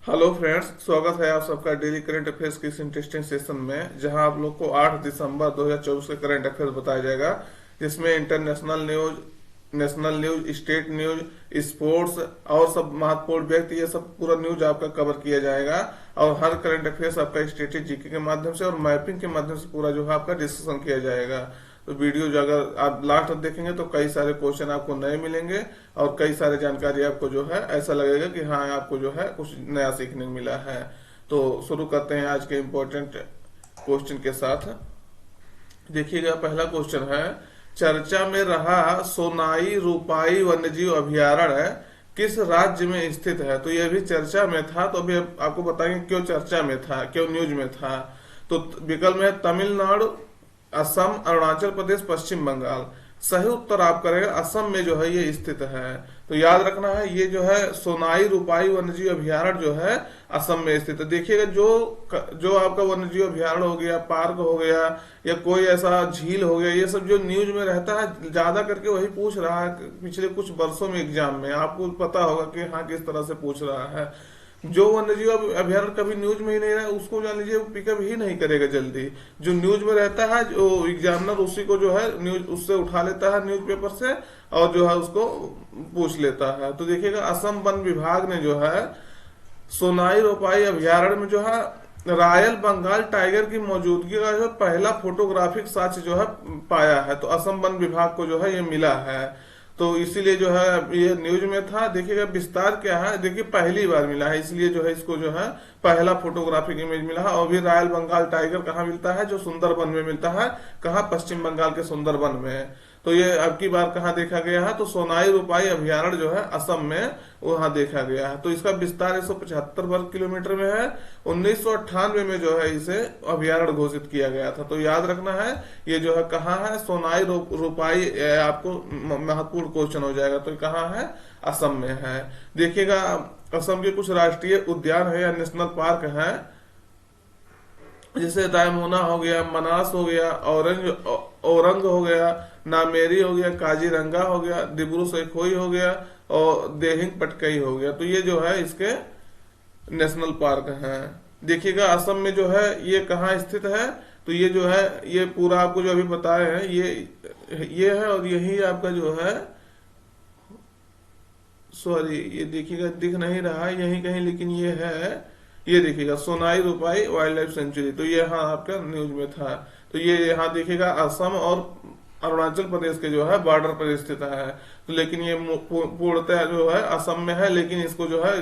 Hello friends, स्वागत है आप सबका डेली करंट अफेयर्स की इस इंटरेस्टिंग सेशन में, जहां आप लोग को 8 दिसंबर 2024 के करंट अफेयर्स बताया जाएगा। जिसमें international news, national news, state news, sports और सब महत्वपूर्ण व्यक्ति, ये सब पूरा न्यूज आपका कवर किया जाएगा। और हर करंट अफेयर्स आपका स्ट्रेटेजी जीके के माध्यम से और मैपिंग के माध्यम से पूरा जो है आपका डिस्कशन किया जाएगा। तो वीडियो जो अगर आप लास्ट तक देखेंगे तो कई सारे क्वेश्चन आपको नए मिलेंगे और कई सारे जानकारी आपको जो है ऐसा लगेगा कि हाँ, आपको जो है कुछ नया सीखने को मिला है। तो शुरू करते हैं आज के इम्पोर्टेंट क्वेश्चन के साथ। देखिएगा, पहला क्वेश्चन है, चर्चा में रहा सोनाई रूपाई वन्यजीव अभयारण्य किस राज्य में स्थित है। तो यह भी चर्चा में था, तो अभी आपको बताएंगे क्यों चर्चा में था, क्यों न्यूज में था। तो विकल्प में है तमिलनाडु, असम, अरुणाचल प्रदेश, पश्चिम बंगाल। सही उत्तर आप करेंगे असम में जो है ये स्थित है। तो याद रखना है, ये जो है सोनाई रूपाई वन्यजीव अभयारण्य जो है असम में स्थित है। देखिएगा, जो आपका वन्यजीव अभयारण्य हो गया, पार्क हो गया या कोई ऐसा झील हो गया, ये सब जो न्यूज में रहता है ज्यादा करके वही पूछ रहा है। पिछले कुछ वर्षों में एग्जाम में आपको पता होगा कि हाँ, किस तरह से पूछ रहा है। जो वन्यजीव अभयारण्य कभी न्यूज में ही नहीं रहा, उसको जान लीजिए पिकअप ही नहीं करेगा जल्दी। जो न्यूज में रहता है, जो एग्जामिनर उसी को जो है न्यूज उससे उठा लेता है न्यूज़पेपर से, और जो है उसको पूछ लेता है। तो देखिएगा, असम वन विभाग ने जो है सोनाई रोपाई अभयारण्य में जो है रॉयल बंगाल टाइगर की मौजूदगी का जो पहला फोटोग्राफिक साक्ष्य जो है पाया है। तो असम वन विभाग को जो है ये मिला है। तो इसीलिए जो है ये न्यूज में था। देखिएगा विस्तार क्या है, देखिए पहली बार मिला है, इसलिए जो है इसको जो है पहला फोटोग्राफिक इमेज मिला है। और भी रॉयल बंगाल टाइगर कहाँ मिलता है, जो सुंदरबन में मिलता है। कहाँ, पश्चिम बंगाल के सुंदरबन में। तो ये अब की बार कहाँ देखा गया है, तो सोनाई रूपाई अभयारण्य जो है असम में वहां देखा गया है। तो इसका विस्तार 175 वर्ग किलोमीटर में है। 1998 में जो है इसे अभयारण्य घोषित किया गया था। तो याद रखना है, ये जो है कहाँ है, सोनाई रूपाई, आपको महत्वपूर्ण क्वेश्चन हो जाएगा। तो कहाँ है, असम में है। देखिएगा, असम के कुछ राष्ट्रीय उद्यान है या नेशनल पार्क है, जैसे दायमोना हो गया, मनास हो गया, औरंग हो गया, नामेरी हो गया, काजीरंगा हो गया, डिब्रू सैखोई हो गया और देहिंग पटकई हो गया। तो ये जो है इसके नेशनल पार्क हैं। देखिएगा, असम में जो है ये कहाँ स्थित है, तो ये जो है ये पूरा आपको जो अभी बताए हैं ये है। और यही आपका जो है, सॉरी, ये देखिएगा दिख नहीं रहा है यही कहीं, लेकिन ये है, ये देखिएगा सोनाई रूपाई वाइल्ड लाइफ सेंचुरी। तो ये यहाँ आपका न्यूज में था। तो ये यहाँ देखिएगा असम और अरुणाचल प्रदेश के जो है बॉर्डर पर स्थित है। तो लेकिन ये पूर्णतः जो है असम में है, लेकिन इसको जो है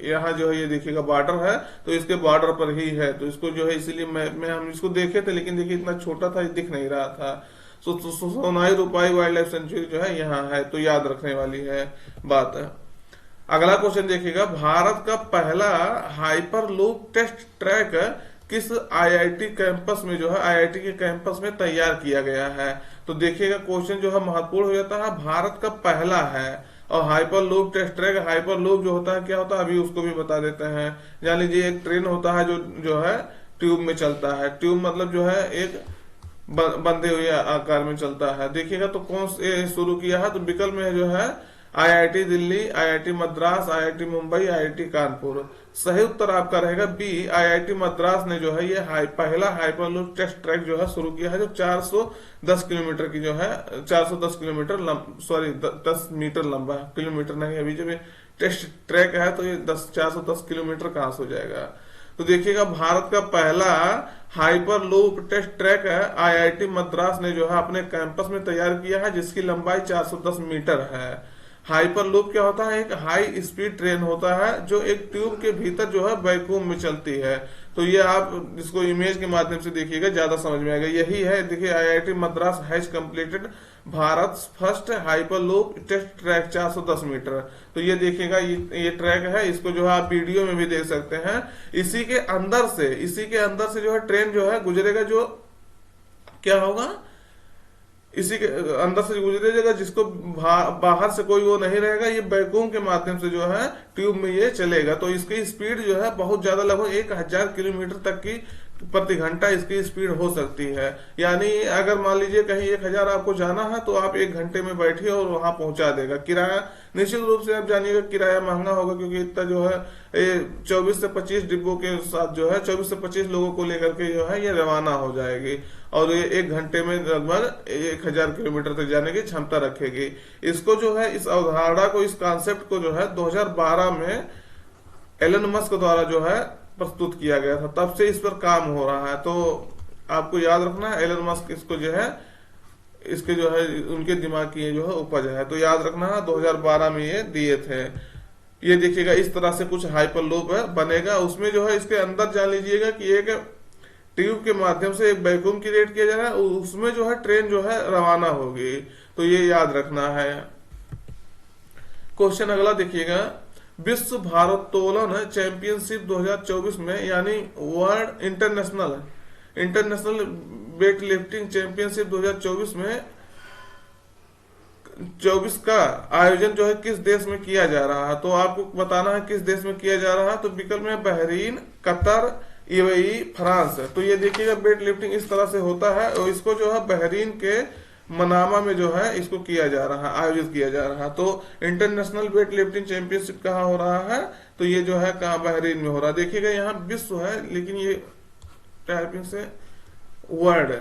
यहाँ जो है ये देखिएगा बॉर्डर है, तो इसके बॉर्डर पर ही है। तो इसको जो है इसीलिए मैं हम इसको देखे थे, लेकिन देखिए इतना छोटा था, दिख नहीं रहा था। सोनाई रूपाई वाइल्ड लाइफ सेंचुरी जो है यहाँ है। तो याद रखने वाली है बात है। अगला क्वेश्चन देखिएगा, भारत का पहला हाइपर लूप टेस्ट ट्रैक किस आईआईटी कैंपस में जो है, आईआईटी के कैंपस में तैयार किया गया है। तो देखिएगा क्वेश्चन जो है महत्वपूर्ण हो जाता है, भारत का पहला है। और hyperloop test track, hyperloop जो होता है क्या होता है अभी उसको भी बता देते हैं। जान लीजिए, एक ट्रेन होता है जो है ट्यूब में चलता है। ट्यूब मतलब जो है एक बंधे हुए आकार में चलता है। देखिएगा, तो कौन से शुरू किया है, तो विकल्प में जो है IIT Delhi, IIT Madras, IIT Mumbai, IIT Kanpur. सही उत्तर आपका रहेगा बी, आईआईटी मद्रास ने जो है ये पहला हाइपरलूप टेस्ट ट्रैक जो है शुरू किया है, जो 410 किलोमीटर की जो है 410 किलोमीटर सॉरी 10 मीटर लंबा, किलोमीटर नहीं। अभी जब टेस्ट ट्रैक है तो ये 410 किलोमीटर कहां से हो जाएगा। तो देखिएगा, भारत का पहला हाइपर लूप टेस्ट ट्रैक है आईआईटी मद्रास ने जो है अपने कैंपस में तैयार किया है, जिसकी लंबाई 410 मीटर है। हाइपर लूप क्या होता है, एक हाई स्पीड ट्रेन होता है जो एक ट्यूब के भीतर जो है वैक्यूम में चलती है। तो ये आप इसको इमेज के माध्यम से देखिएगा, ज्यादा समझ में आएगा। यही है, देखिए, IIT Madras has completed Bharat first hyperloop test track 410 metre. तो ये देखिएगा, ये ट्रैक है, इसको जो है आप वीडियो में भी देख सकते हैं। इसी के अंदर से जो है ट्रेन जो है गुजरेगा, जो क्या होगा, इसी के अंदर से गुजरेगा, जिसको बाहर से कोई वो नहीं रहेगा। ये वैक्यूम के माध्यम से जो है ट्यूब में ये चलेगा। तो इसकी स्पीड जो है बहुत ज्यादा, लगभग 1000 किलोमीटर तक की प्रति घंटा इसकी स्पीड हो सकती है। यानी अगर मान लीजिए कहीं 1000 आपको जाना है तो आप 1 घंटे में बैठिए और वहां पहुंचा देगा। किराया निश्चित रूप से आप जानिएगा किराया महंगा होगा, क्योंकि इतना जो है 24 से 25 डिब्बों के साथ जो है 24 से 25 लोगों को लेकर के जो है ये रवाना हो जाएगी और ये 1 घंटे में लगभग 1000 किलोमीटर तक जाने की क्षमता रखेगी। इसको जो है इस अवधारणा को, इस कॉन्सेप्ट को जो है 2012 में एलन मस्क द्वारा जो है प्रस्तुत किया गया था। तब से इस पर काम हो रहा है। तो आपको याद रखना है एलन मस्क इसको जो है इसके जो है उनके दिमाग की जो है उपज है। तो याद रखना है 2012 में ये दिए थे। ये देखिएगा इस तरह से कुछ हाइपर लूप है बनेगा। उसमें जो है इसके अंदर जान लीजिएगा कि एक ट्यूब के माध्यम से एक वैक्यूम क्रिएट किया जा रहा है, उसमें जो है ट्रेन जो है रवाना होगी। तो ये याद रखना है। क्वेश्चन अगला देखिएगा, विश्व भारोत्तोलन चैंपियनशिप 2024 में यानी world international weight lifting championship 2024 में 24 का आयोजन जो है किस देश में किया जा रहा है। तो आपको बताना है किस देश में किया जा रहा है। तो विकल्प में बहरीन, कतर, यूएई, फ्रांस। तो ये देखिएगा वेट लिफ्टिंग इस तरह से होता है और इसको जो है बहरीन के मनामा में जो है इसको किया जा रहा है, आयोजित किया जा रहा है। तो इंटरनेशनल वेट लिफ्टिंग चैंपियनशिप कहाँ हो रहा है, तो ये जो है कहाँ बहरीन में हो रहा है। देखिएगा यहाँ विश्व है लेकिन ये टाइपिंग से वर्ल्ड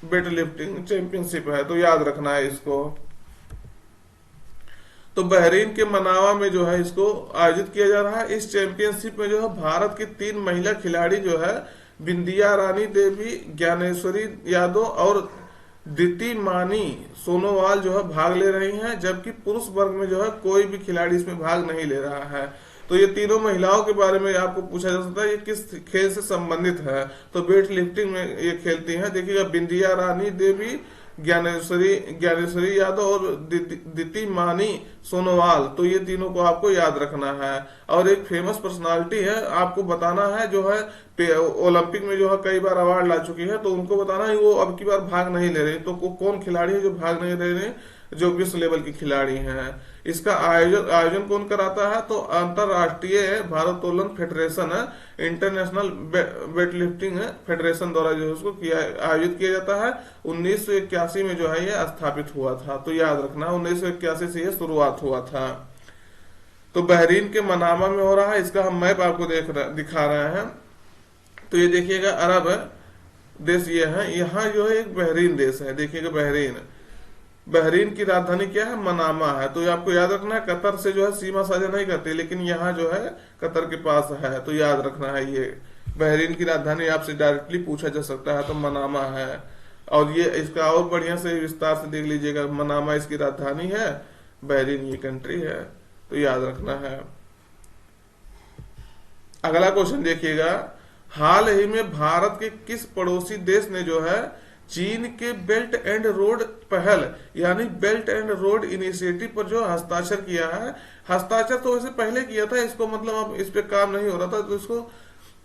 वेट लिफ्टिंग चैंपियनशिप है। तो याद रखना है इसको। तो बहरीन के मनावा में जो है इसको आयोजित किया जा रहा है। इस चैंपियनशिप में जो है भारत की 3 महिला खिलाड़ी जो है बिंदिया रानी देवी, ज्ञानेश्वरी यादव और दिति मानी सोनोवाल जो है भाग ले रही हैं, जबकि पुरुष वर्ग में जो है कोई भी खिलाड़ी इसमें भाग नहीं ले रहा है। तो ये तीनों महिलाओं के बारे में आपको पूछा जा सकता है ये किस खेल से संबंधित है। तो वेट लिफ्टिंग में ये खेलती हैं। देखिएगा बिंदिया रानी देवी, ज्ञानेश्वरी यादव और दिति मानी सोनोवाल। तो ये तीनों को आपको याद रखना है। और एक फेमस पर्सनालिटी है, आपको बताना है जो है ओलंपिक में जो है कई बार अवार्ड ला चुकी है। तो उनको बताना है वो अब की बार भाग नहीं ले रहे। तो कौन खिलाड़ी है जो भाग नहीं ले रहे, जो विश्व लेवल की खिलाड़ी हैं। इसका आयोजन कौन कराता है, तो अंतरराष्ट्रीय भारोत्तोलन फेडरेशन है, इंटरनेशनल वेट लिफ्टिंग फेडरेशन द्वारा जो है उसको आयोजित किया जाता है। 1981 में जो है ये स्थापित हुआ था। तो याद रखना 1981 से ये शुरुआत हुआ था। तो बहरीन के मनामा में हो रहा है। इसका हम मैप आपको दिखा रहे हैं। तो ये देखिएगा अरब देश ये है, यहाँ जो है एक बहरीन देश है। देखिएगा बहरीन की राजधानी क्या है, मनामा है। तो ये आपको याद रखना है। कतर से जो है सीमा साझा नहीं करती, लेकिन यहाँ जो है कतर के पास है। तो याद रखना है ये बहरीन की राजधानी आपसे डायरेक्टली पूछा जा सकता है। तो मनामा है। और ये इसका और बढ़िया से विस्तार से देख लीजिएगा। मनामा इसकी राजधानी है, बहरीन ये कंट्री है। तो याद रखना है। अगला क्वेश्चन देखिएगा, हाल ही में भारत के किस पड़ोसी देश ने जो है चीन के बेल्ट एंड रोड पहल यानी बेल्ट एंड रोड इनिशिएटिव पर जो हस्ताक्षर किया है। हस्ताक्षर तो वैसे पहले किया था, इसको मतलब अब इस पे काम नहीं हो रहा था, तो इसको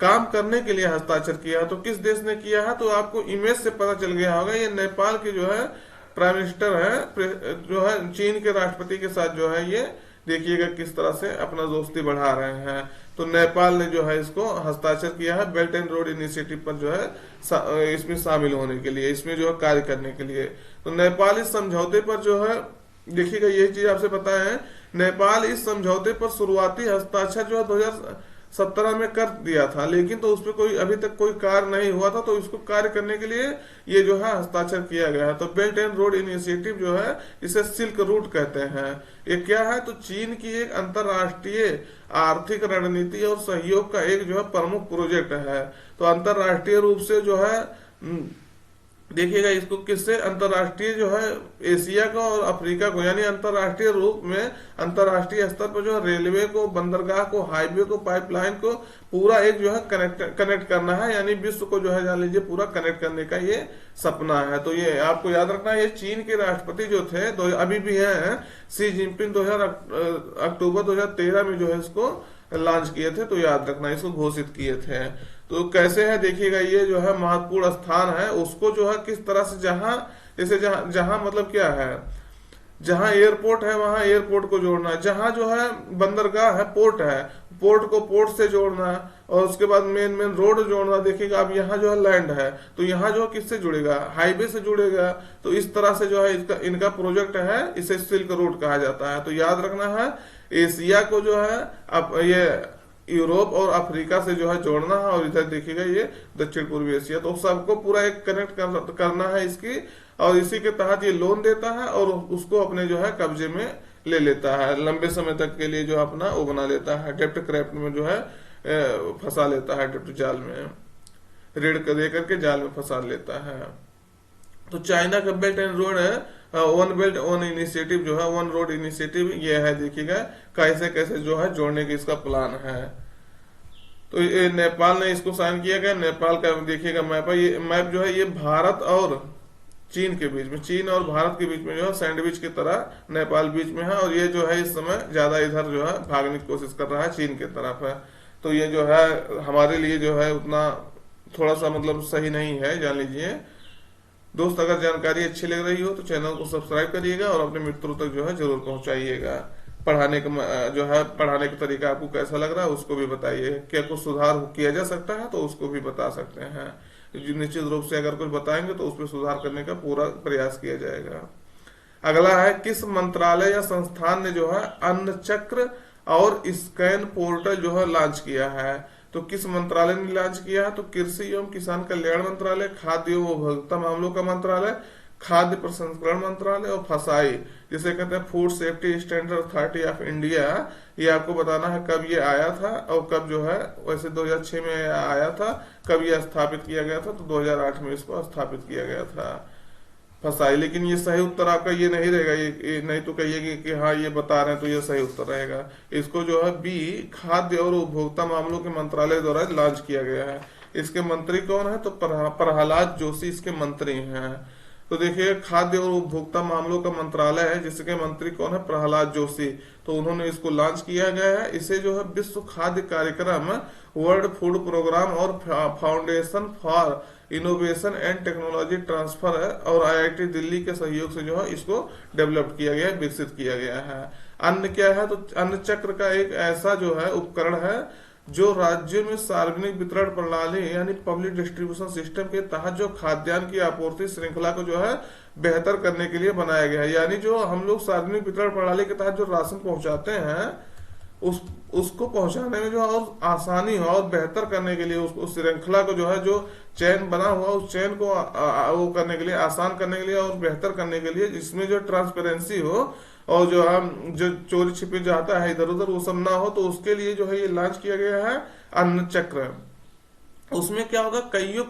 काम करने के लिए हस्ताक्षर किया। तो किस देश ने किया है, तो आपको इमेज से पता चल गया होगा। ये नेपाल के जो है प्राइम मिनिस्टर है, जो है चीन के राष्ट्रपति के साथ जो है ये देखिएगा किस तरह से अपना दोस्ती बढ़ा रहे हैं। तो नेपाल ने जो है इसको हस्ताक्षर किया है बेल्ट एंड रोड इनिशिएटिव पर जो है इसमें शामिल होने के लिए, इसमें जो है कार्य करने के लिए। तो नेपाल इस समझौते पर जो है देखिएगा यही चीज आपसे पता है, नेपाल इस समझौते पर शुरुआती हस्ताक्षर जो है 2017 में कर दिया था, लेकिन तो उस पर कोई अभी तक कोई कार्य नहीं हुआ था। तो इसको कार्य करने के लिए ये जो है हस्ताक्षर किया गया है। तो बेल्ट एंड रोड इनिशिएटिव जो है इसे सिल्क रूट कहते हैं। ये क्या है, तो चीन की एक अंतरराष्ट्रीय आर्थिक रणनीति और सहयोग का एक जो है प्रमुख प्रोजेक्ट है। तो अंतरराष्ट्रीय रूप से जो है देखिएगा इसको किससे, अंतरराष्ट्रीय जो है एशिया को और अफ्रीका को, यानी अंतरराष्ट्रीय रूप में अंतरराष्ट्रीय स्तर पर जो है रेलवे को, बंदरगाह को, हाईवे को, पाइपलाइन को पूरा एक जो है कनेक्ट करना है। यानी विश्व को जो है जान लीजिए पूरा कनेक्ट करने का ये सपना है। तो ये आपको याद रखना है। ये चीन के राष्ट्रपति जो थे अभी भी है, शी जिनपिंग अक्टूबर 2013 में जो है इसको लॉन्च किए थे। तो याद रखना, इसको घोषित किए थे। तो कैसे है देखिएगा, ये जो है महत्वपूर्ण स्थान है, उसको जो है किस तरह से जैसे जहां मतलब क्या है, जहां एयरपोर्ट है वहां एयरपोर्ट को जोड़ना है, जहां जो है बंदरगाह है, पोर्ट है, पोर्ट को पोर्ट से जोड़ना, और उसके बाद मेन मेन रोड जोड़ना। देखिएगा अब यहाँ जो है लैंड है, तो यहाँ जो किससे जुड़ेगा, हाईवे से जुड़ेगा। तो इस तरह से जो है इनका प्रोजेक्ट है, इसे सिल्क रोड कहा जाता है। तो याद रखना है, एशिया को जो है अब ये यूरोप और अफ्रीका से जो है जोड़ना है, और इधर देखिएगा ये दक्षिण पूर्वी एशिया। तो सबको पूरा एक कनेक्ट करना है इसकी, और इसी के तहत ये लोन देता है और उसको अपने जो है कब्जे में ले लेता है, लंबे समय तक के लिए जो अपना वो बना लेता है, डेप्ट क्रैप में जो है फंसा लेता है, डेप्ट जाल में ऋण दे करके जाल में फंसा लेता है। तो चाइना का बेल्ट एंड रोड है, वन बेल्ट वन इनिशिएटिव जो है, वन रोड इनिशिएटिव ये है। देखिएगा कैसे कैसे जो है जोड़ने की इसका प्लान है। तो ये नेपाल ने इसको साइन किया गया। नेपाल का देखिएगा मैप है, ये मैप जो है ये भारत और चीन के बीच में, चीन और भारत के बीच में जो है सैंडविच की तरह नेपाल बीच में है, और ये जो है इस समय ज्यादा इधर जो है भागने की कोशिश कर रहा है, चीन की तरफ है। तो ये जो है हमारे लिए जो है उतना थोड़ा सा मतलब सही नहीं है, जान लीजिए दोस्त। अगर जानकारी अच्छी लग रही हो तो चैनल को सब्सक्राइब करिएगा और अपने मित्रों तक जो है जरूर पहुंचाइएगा। पढ़ाने का जो है पढ़ाने का तरीका आपको कैसा लग रहा है उसको भी बताइए, क्या कुछ सुधार किया जा सकता है तो उसको भी बता सकते हैं। निश्चित रूप से अगर कुछ बताएंगे तो उसमें सुधार करने का पूरा प्रयास किया जाएगा। अगला है, किस मंत्रालय या संस्थान ने जो है अन्न चक्र और स्कैन पोर्टल जो है लॉन्च किया है? तो किस मंत्रालय ने लॉन्च किया है? तो कृषि एवं किसान कल्याण मंत्रालय, खाद्य एवं उपभोक्ता मामलों का मंत्रालय, खाद्य प्रसंस्करण मंत्रालय, और फसाई जिसे कहते हैं food safety standard authority of India. ये आपको बताना है कब ये आया था और कब जो है, वैसे 2006 में आया था, कब ये स्थापित किया गया था? तो 2008 में इसको स्थापित किया गया था, फसाई। लेकिन ये सही उत्तर आपका ये नहीं रहेगा, ये नहीं तो कहिए कि हाँ ये बता रहे हैं तो ये सही उत्तर रहेगा। इसको जो है बी, खाद्य और उपभोक्ता मामलों के मंत्रालय द्वारा लॉन्च किया गया है। इसके मंत्री कौन है? तो प्रहलाद जोशी इसके मंत्री हैं। तो देखिए खाद्य और उपभोक्ता मामलों का मंत्रालय है जिसके मंत्री कौन है? प्रहलाद जोशी। तो उन्होंने इसको लॉन्च किया गया है। इसे जो है विश्व खाद्य कार्यक्रम, वर्ल्ड फूड प्रोग्राम और foundation for innovation and technology transfer है और आईआईटी दिल्ली के सहयोग से जो है इसको डेवलप किया गया है, विकसित किया गया है। अन्न क्या है? तो अन्न चक्र का एक ऐसा जो है उपकरण है जो राज्यों में सार्वजनिक वितरण प्रणाली यानी पब्लिक डिस्ट्रीब्यूशन सिस्टम के तहत जो खाद्यान्न की आपूर्ति श्रृंखला को जो है बेहतर करने के लिए बनाया गया है। यानी जो हम लोग सार्वजनिक वितरण प्रणाली के तहत जो राशन पहुंचाते हैं उसको पहुंचाने में जो और आसानी हो और बेहतर करने के लिए उस श्रृंखला को जो है, जो चेन बना हुआ उस चेन को वो करने के लिए, आसान करने के लिए और बेहतर करने के लिए, जिसमें जो ट्रांसपेरेंसी हो और जो हम जो चोरी छिपे जाता है इधर उधर वो सब ना हो, तो उसके लिए जो है ये लॉन्च किया गया है अन्न चक्र। उसमें क्या होगा, कईयों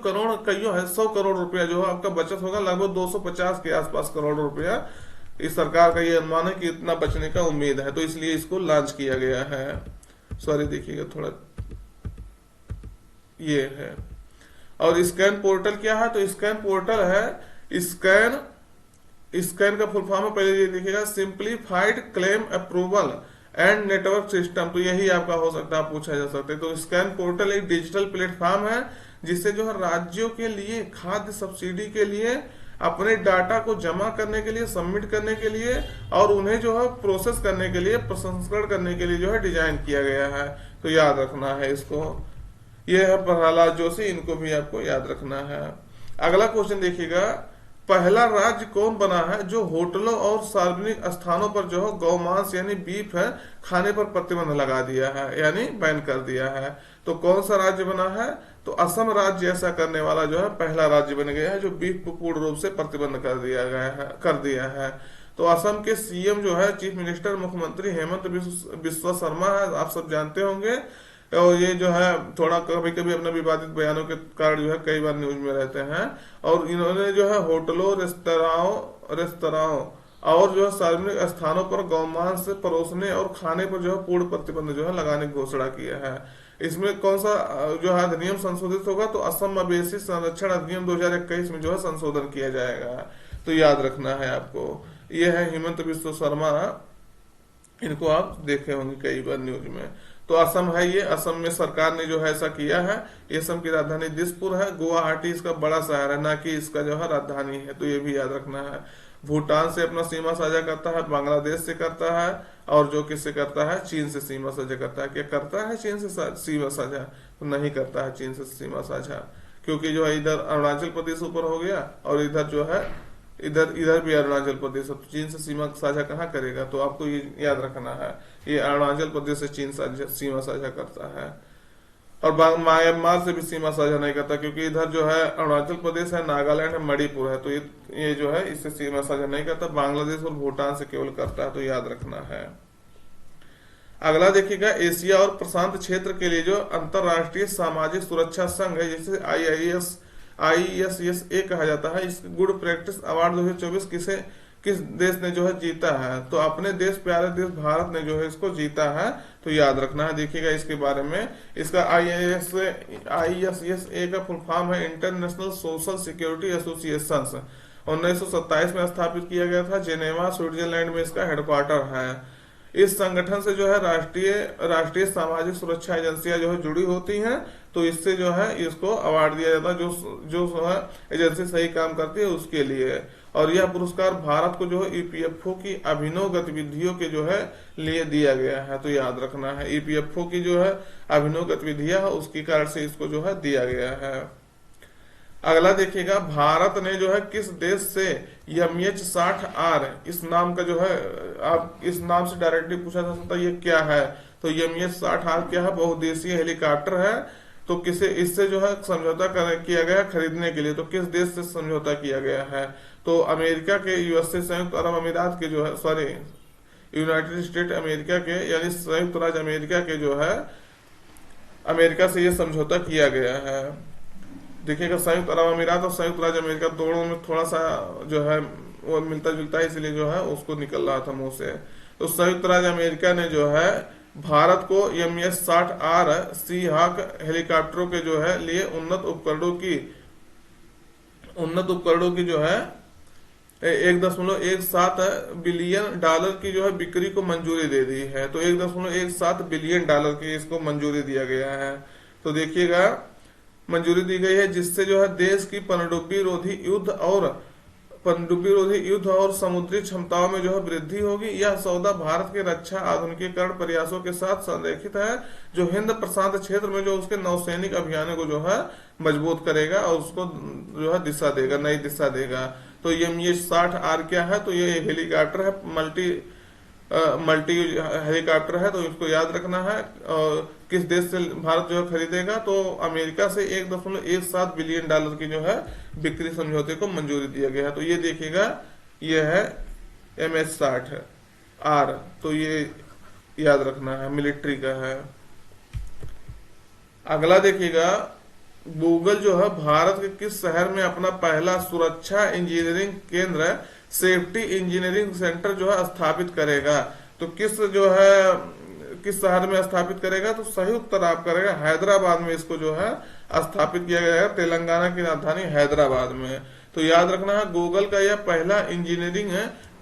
100 करोड़ रुपया जो है आपका बचत होगा, लगभग 250 के आसपास करोड़ रुपया। इस सरकार का ये अनुमान है कि इतना बचने का उम्मीद है, तो इसलिए इसको लॉन्च किया गया है। सॉरी देखिएगा थोड़ा ये है। और स्कैन पोर्टल क्या है? तो स्कैन पोर्टल है, स्कैन का फुल फॉर्म है, पहले ये देखिएगा, simplified claim approval and network system. तो यही आपका हो सकता है, पूछा जा सकता है। तो स्कैन पोर्टल एक डिजिटल प्लेटफॉर्म है जिससे जो है राज्यों के लिए खाद्य सब्सिडी के लिए अपने डाटा को जमा करने के लिए, सबमिट करने के लिए और उन्हें जो है प्रोसेस करने के लिए, प्रसंस्करण करने के लिए जो है डिजाइन किया गया है। तो याद रखना है इसको। ये है प्रहलाद जोशी, इनको भी आपको याद रखना है। अगला क्वेश्चन देखिएगा, पहला राज्य कौन बना है जो होटलों और सार्वजनिक स्थानों पर जो है गौमांस यानी बीफ है खाने पर प्रतिबंध लगा दिया है, यानी बैन कर दिया है? तो कौन सा राज्य बना है? तो असम राज्य ऐसा करने वाला जो है पहला राज्य बन गया है जो बीफ को पूर्ण रूप से प्रतिबंध कर दिया है। तो असम के सीएम जो है, चीफ मिनिस्टर मुख्यमंत्री हेमंत बिस्वा शर्मा है, आप सब जानते होंगे। और ये जो है थोड़ा कभी कभी अपने विवादित बयानों के कारण जो है कई बार न्यूज में रहते हैं। और इन्होंने जो है होटलों, रेस्तराओं और जो है सार्वजनिक स्थानों पर गौमांस से परोसने और खाने पर जो है पूर्ण प्रतिबंध जो है लगाने की घोषणा किया है। इसमें कौन सा जो है अधिनियम संशोधित होगा? तो असम मवेशी संरक्षण अधिनियम 2021 में जो है संशोधन किया जाएगा। तो याद रखना है आपको। ये है हेमंत बिस्वा शर्मा, इनको आप देखे होंगे कई बार न्यूज में। तो असम है ये, असम में सरकार ने जो है ऐसा किया है। असम की राजधानी दिसपुर है, गुवाहाटी इसका बड़ा शहर है, ना कि इसका जो है राजधानी है। तो ये भी याद रखना है। भूटान से अपना सीमा साझा करता है, बांग्लादेश से करता है, और जो किससे करता है, चीन से सीमा साझा करता है। क्या करता है चीन से सीमा साझा? तो नहीं करता है चीन से सीमा साझा, क्योंकि जो है इधर अरुणाचल प्रदेश ऊपर हो गया और इधर जो है इधर इधर भी अरुणाचल प्रदेश है, तो चीन से सीमा साझा कहाँ करेगा? तो आपको ये याद रखना है, ये अरुणाचल प्रदेश से चीन सीमा साझा करता है। और म्यांमार से भी सीमा साझा नहीं करता, क्योंकि इधर जो है अरुणाचल प्रदेश है, नागालैंड है, मणिपुर है, तो ये जो है इससे सीमा साझा नहीं करता। बांग्लादेश और भूटान से केवल करता है, तो याद रखना है। अगला देखिएगा, एशिया और प्रशांत क्षेत्र के लिए जो अंतरराष्ट्रीय सामाजिक सुरक्षा संघ है, जिसे IISSA कहा जाता है, इस गुड प्रैक्टिस अवार्ड 2024 किस देश ने जो है जीता है? तो अपने देश, प्यारे देश भारत ने जो है इसको जीता है, तो याद रखना है। देखिएगा इसके बारे में, इसका IISSA का फुल फॉर्म है इंटरनेशनल सोशल सिक्योरिटी एसोसिएशन। 1927 में स्थापित किया गया था, जेनेवा स्विट्जरलैंड में इसका हेडक्वार्टर है। इस संगठन से जो है राष्ट्रीय सामाजिक सुरक्षा एजेंसियां जो है जुड़ी होती हैं, तो इससे जो है इसको अवार्ड दिया जाता है, जो है एजेंसी सही काम करती है उसके लिए। और यह पुरस्कार भारत को जो है EPFO की अभिनव गतिविधियों के जो है लिए दिया गया है, तो याद रखना है। EPFO की जो है अभिनव गतिविधियां है, उसके कारण से इसको जो है दिया गया है। अगला देखिएगा, भारत ने जो है किस देश से MH-60R इस नाम का जो है, आप इस नाम से डायरेक्टली पूछा जा सकता है ये क्या है? तो MH-60R क्या है? बहुउद्देशीय हेलीकॉप्टर है। तो किसे इससे जो है समझौता किया गया खरीदने के लिए, तो किस देश से समझौता किया गया है? तो अमेरिका के, USA संयुक्त अरब अमीरात के जो है, सॉरी यूनाइटेड स्टेट अमेरिका के, यानी संयुक्त राज्य अमेरिका के जो है, अमेरिका से ये समझौता किया गया है। देखिएगा, संयुक्त अरब अमीरात और संयुक्त राज्य अमेरिका दोनों में थोड़ा सा जो है वो मिलता जुलता है, इसलिए जो है उसको निकल रहा था मुंह से। तो संयुक्त राज्य अमेरिका ने जो है भारत को MH-60R Seahawk हेलीकॉप्टरों के जो है लिए उन्नत उपकरणों की जो है $1.17 बिलियन की जो है बिक्री को मंजूरी दे दी है। तो $1.17 बिलियन की इसको मंजूरी दिया गया है। तो देखिएगा, मंजूरी दी गई है, जिससे जो है देश की पनडुब्बी रोधी युद्ध और समुद्री क्षमताओं में जो है वृद्धि होगी। यह सौदा भारत के रक्षा आधुनिकीकरण प्रयासों के साथ संरेखित है, जो हिंद प्रशांत क्षेत्र में जो उसके नौसैनिक अभियानों को जो है मजबूत करेगा और उसको जो है नई दिशा देगा। तो MH-60R क्या है? तो ये हेलीकॉप्टर है, मल्टी हेलीकॉप्टर है, तो इसको याद रखना है। और किस देश से भारत जो है खरीदेगा? तो अमेरिका से $1.17 बिलियन की जो है बिक्री समझौते को मंजूरी दिया गया है। तो ये देखिएगा, ये है MH-60R, तो ये याद रखना है, मिलिट्री का है। अगला देखिएगा, गूगल जो है भारत के किस शहर में अपना पहला सुरक्षा इंजीनियरिंग केंद्र, सेफ्टी इंजीनियरिंग सेंटर जो है स्थापित करेगा? तो किस शहर में स्थापित करेगा? तो सही उत्तर आप करेगा हैदराबाद में इसको जो है स्थापित किया गया है, तेलंगाना की राजधानी हैदराबाद में। तो याद रखना है, गूगल का यह पहला इंजीनियरिंग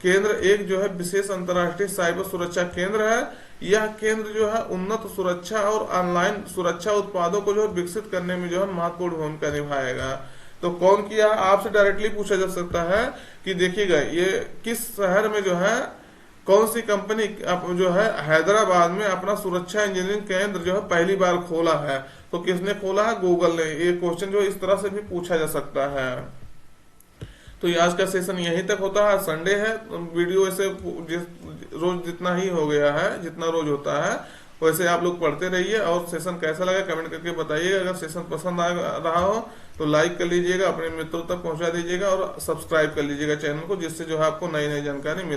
केंद्र एक जो है विशेष अंतर्राष्ट्रीय साइबर सुरक्षा केंद्र है। यह केंद्र जो है उन्नत सुरक्षा और ऑनलाइन सुरक्षा उत्पादों को जो है विकसित करने में जो है महत्वपूर्ण भूमिका निभाएगा। तो कौन किया? आपसे डायरेक्टली पूछा जा सकता है कि देखिएगा, ये किस शहर में जो है कौन सी कंपनी जो है हैदराबाद में अपना सुरक्षा इंजीनियरिंग केंद्र जो है पहली बार खोला है? तो किसने खोला है? गूगल ने। ये क्वेश्चन जो इस तरह से भी पूछा जा सकता है। तो आज का सेशन यहीं तक होता है, संडे है, वीडियो ऐसे रोज जितना ही हो गया है, जितना रोज होता है वैसे आप लोग पढ़ते रहिए। और सेशन कैसा लगा कमेंट करके बताइएगा। अगर सेशन पसंद आ रहा हो तो लाइक कर लीजिएगा, अपने मित्रों तक पहुंचा दीजिएगा और सब्सक्राइब कर लीजिएगा चैनल को, जिससे जो है आपको नई नई जानकारी मिल